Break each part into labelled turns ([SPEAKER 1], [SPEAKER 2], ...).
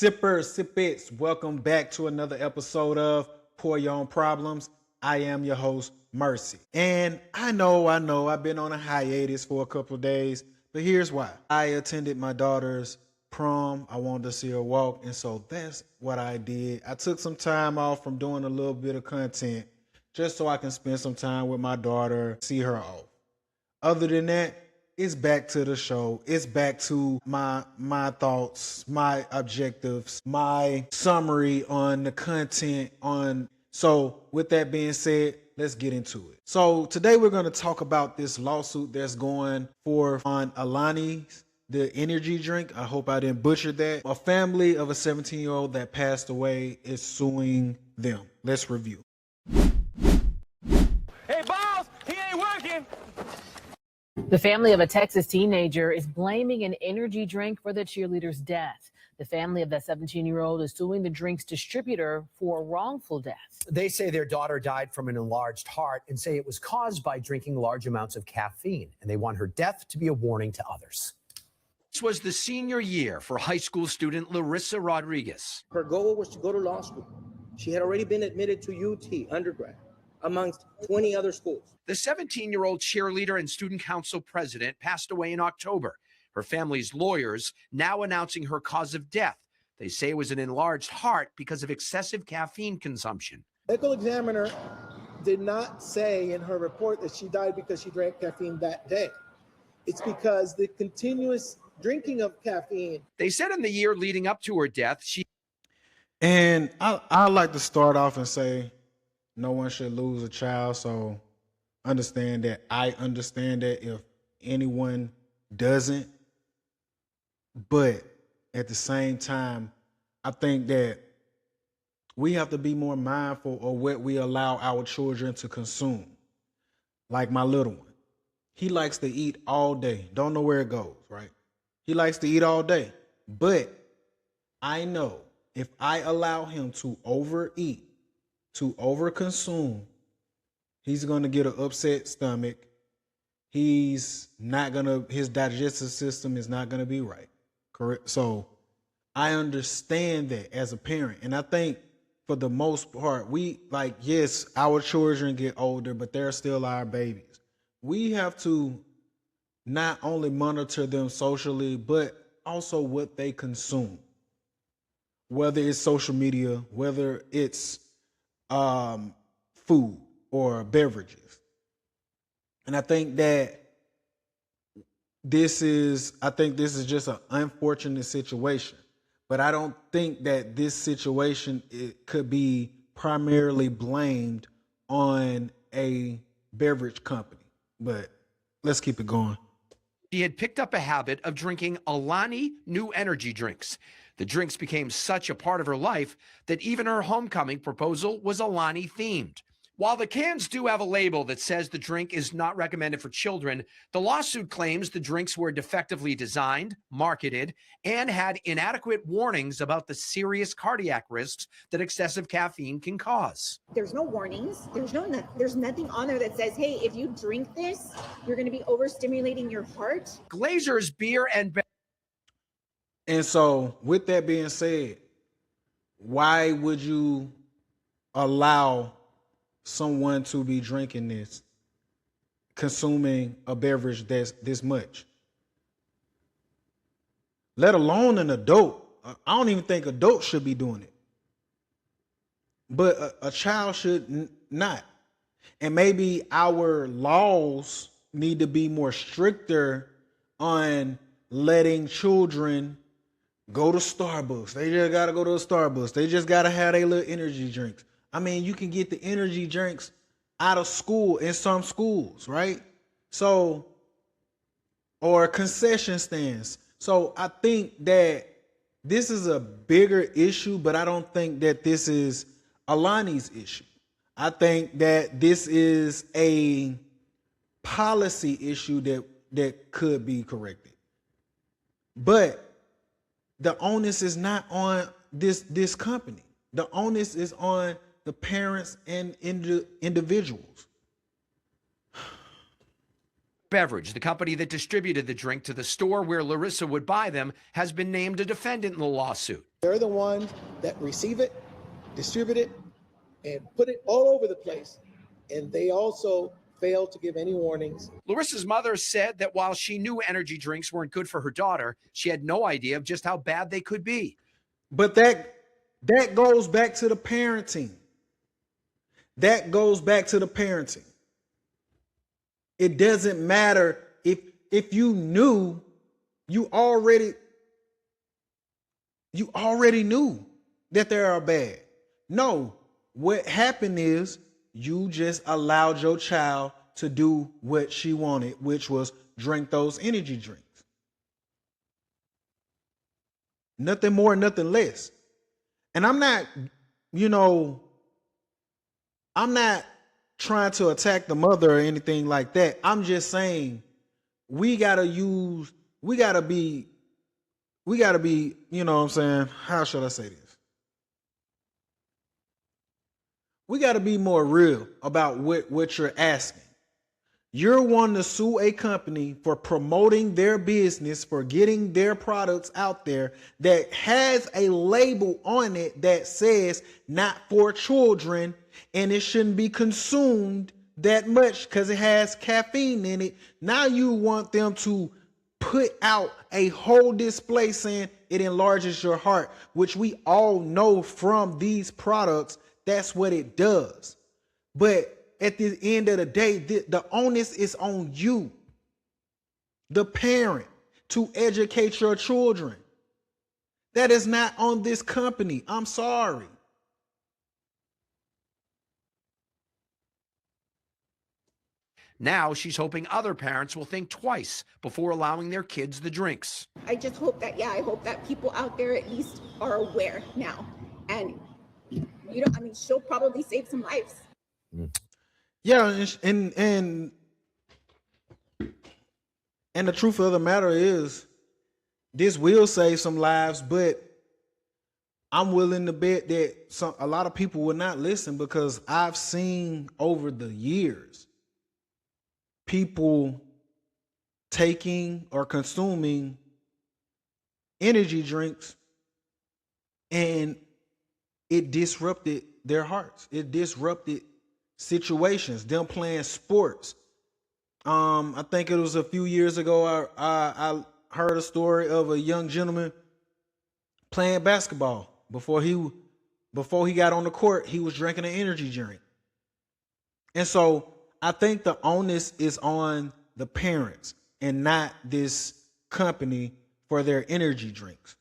[SPEAKER 1] Sippets, welcome back to another episode of Pour Your Own Problems. I am your host, Mercy. And I know, I've been on a hiatus for a couple of days, but here's why. I attended my daughter's prom. I wanted to see her walk, and so that's what I did. I took some time off from doing a little bit of content just so I can spend some time with my daughter, see her off. Other than that, it's back to the show. It's back to my thoughts, my objectives, my summary on the content on. So with that being said, let's get into it. So today we're going to talk about this lawsuit that's going forth on Alani, the energy drink. I hope I didn't butcher that. A family of a 17-year-old that passed away is suing them. Let's review.
[SPEAKER 2] Hey, boss, he ain't working.
[SPEAKER 3] The family of a Texas teenager is blaming an energy drink for the cheerleader's death. The family of that 17-year-old is suing the drink's distributor for wrongful death.
[SPEAKER 4] They say their daughter died from an enlarged heart and say it was caused by drinking large amounts of caffeine, and they want her death to be a warning to others.
[SPEAKER 5] This was the senior year for high school student Larissa Rodriguez.
[SPEAKER 6] Her goal was to go to law school. She had already been admitted to UT undergrad, amongst 20 other schools.
[SPEAKER 5] The 17-year-old cheerleader and student council president passed away in October. Her family's lawyers now announcing her cause of death. They say it was an enlarged heart because of excessive caffeine consumption.
[SPEAKER 7] Medical examiner did not say in her report that she died because she drank caffeine that day. It's because the continuous drinking of caffeine.
[SPEAKER 5] They said in the year leading up to her death,
[SPEAKER 1] And I like to start off and say, no one should lose a child, so understand that. I understand that if anyone doesn't, but at the same time, I think that we have to be more mindful of what we allow our children to consume. Like my little one, he likes to eat all day. Don't know where it goes, right? He likes to eat all day, but I know if I allow him to overeat, to overconsume, he's going to get an upset stomach. His digestive system is not going to be right. Correct. So I understand that as a parent. And I think for the most part, yes, our children get older, but they're still our babies. We have to not only monitor them socially, but also what they consume. Whether it's social media, whether it's food or beverages. And I think this is just an unfortunate situation, but I don't think that this situation could be primarily blamed on a beverage company, but let's keep it going.
[SPEAKER 5] she had picked up a habit of drinking Alani new energy drinks. The drinks became such a part of her life that even her homecoming proposal was Alani themed. While the cans do have a label that says the drink is not recommended for children, the lawsuit claims the drinks were defectively designed, marketed, and had inadequate warnings about the serious cardiac risks that excessive caffeine can cause.
[SPEAKER 8] There's no warnings. There's nothing on there that says, hey, if you drink this, you're going to be overstimulating your heart.
[SPEAKER 5] Glazer's Beer
[SPEAKER 1] And so with that being said, why would you allow someone to be drinking this, consuming a beverage that's this much? Let alone an adult. I don't even think adults should be doing it. But a child should not. And maybe our laws need to be more stricter on letting children go to Starbucks. They just got to go to a Starbucks. They just got to have their little energy drinks. I mean, you can get the energy drinks out of school in some schools, right? So, or concession stands. So I think that this is a bigger issue, but I don't think that this is Alani's issue. I think that this is a policy issue that could be corrected. But the onus is not on this company. The onus is on the parents and individuals.
[SPEAKER 5] Beverage, the company that distributed the drink to the store where Larissa would buy them, has been named a defendant in the lawsuit.
[SPEAKER 7] They're the ones that receive it, distribute it, and put it all over the place. And they also fail to give any warnings.
[SPEAKER 5] Larissa's mother said that while she knew energy drinks weren't good for her daughter, she had no idea of just how bad they could be.
[SPEAKER 1] But that goes back to the parenting. That goes back to the parenting. It doesn't matter if you knew, you already knew that they are bad. No, what happened is you just allowed your child to do what she wanted, which was drink those energy drinks. Nothing more, nothing less. And I'm not trying to attack the mother or anything like that. I'm just saying we gotta be, you know what I'm saying? How should I say this? We gotta be more real about what you're asking. You're wanting to sue a company for promoting their business, for getting their products out there that has a label on it that says not for children, and it shouldn't be consumed that much because it has caffeine in it. Now you want them to put out a whole display saying it enlarges your heart, which we all know from these products, that's what it does. But at the end of the day, the onus is on you, the parent, to educate your children. That is not on this company. I'm sorry.
[SPEAKER 5] Now she's hoping other parents will think twice before allowing their kids the drinks.
[SPEAKER 8] I just hope that, I hope that people out there at least are aware now. And, she'll probably save some lives.
[SPEAKER 1] Yeah, and the truth of the matter is, this will save some lives, but I'm willing to bet that a lot of people will not listen, because I've seen over the years people taking or consuming energy drinks, and it disrupted their hearts. It disrupted situations, them playing sports. I think it was a few years ago, I heard a story of a young gentleman playing basketball. Before he got on the court, he was drinking an energy drink. And so I think the onus is on the parents and not this company for their energy drinks.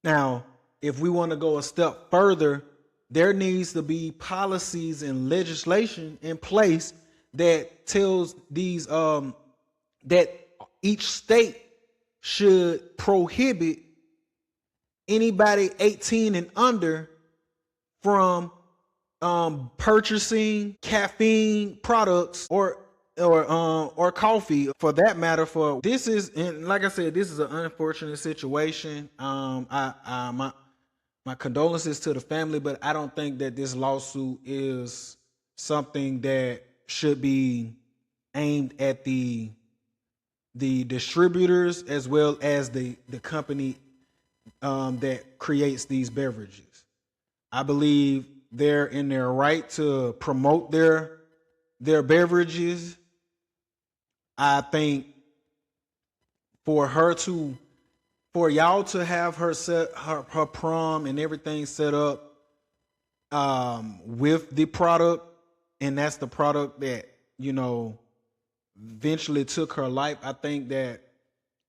[SPEAKER 1] Now, if we want to go a step further, there needs to be policies and legislation in place that tells these that each state should prohibit anybody 18 and under from purchasing caffeine products or coffee, for that matter. For this is, and like I said, this is an unfortunate situation. My condolences to the family, but I don't think that this lawsuit is something that should be aimed at the distributors as well as the company that creates these beverages. I believe they're in their right to promote their beverages. I think for y'all to have her prom and everything set up with the product, and that's the product that eventually took her life. I think that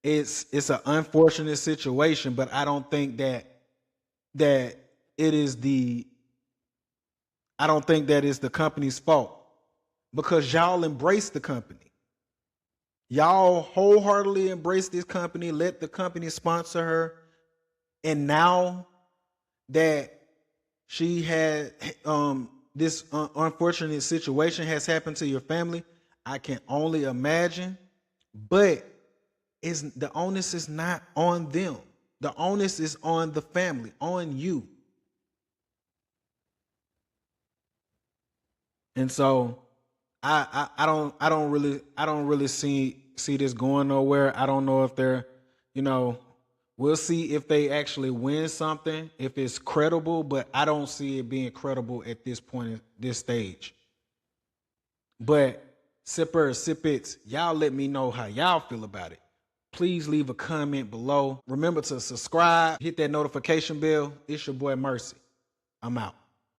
[SPEAKER 1] it's an unfortunate situation, but I don't think that it's the company's fault, because y'all embrace the company. Y'all wholeheartedly embrace this company, let the company sponsor her. And now that she had this unfortunate situation has happened to your family, I can only imagine. But the onus is not on them. The onus is on the family, on you. And so I don't really see this going nowhere. I don't know if they're, we'll see if they actually win something, if it's credible, but I don't see it being credible at this point, at this stage. But sippers, sippets, y'all let me know how y'all feel about it. Please leave a comment below. Remember to subscribe, hit that notification bell. It's your boy Mercy. I'm out.